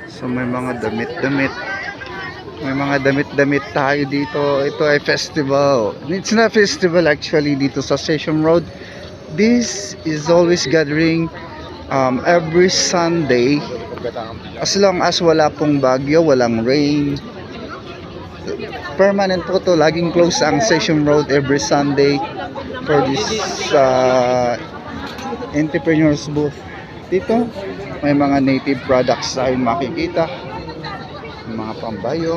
So may mga damit-damit. May mga damit-damit tayo dito. Ito ay festival. It's not festival actually dito sa Station Road. This is always gathering every Sunday. As long as wala pong bagyo, walang rain. Permanent po to. Laging close ang Station Road every Sunday for this entrepreneurs booth. Dito may mga native products tayong makikita. Mga pambayo.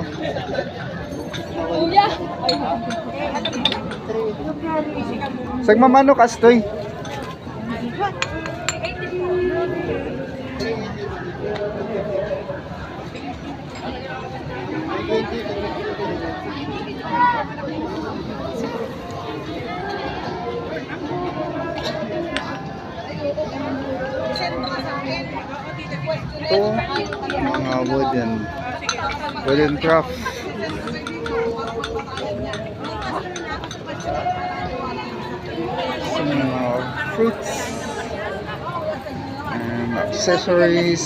Sagmamano kastoy. Ito, mga wooden craft. Some fruits and accessories.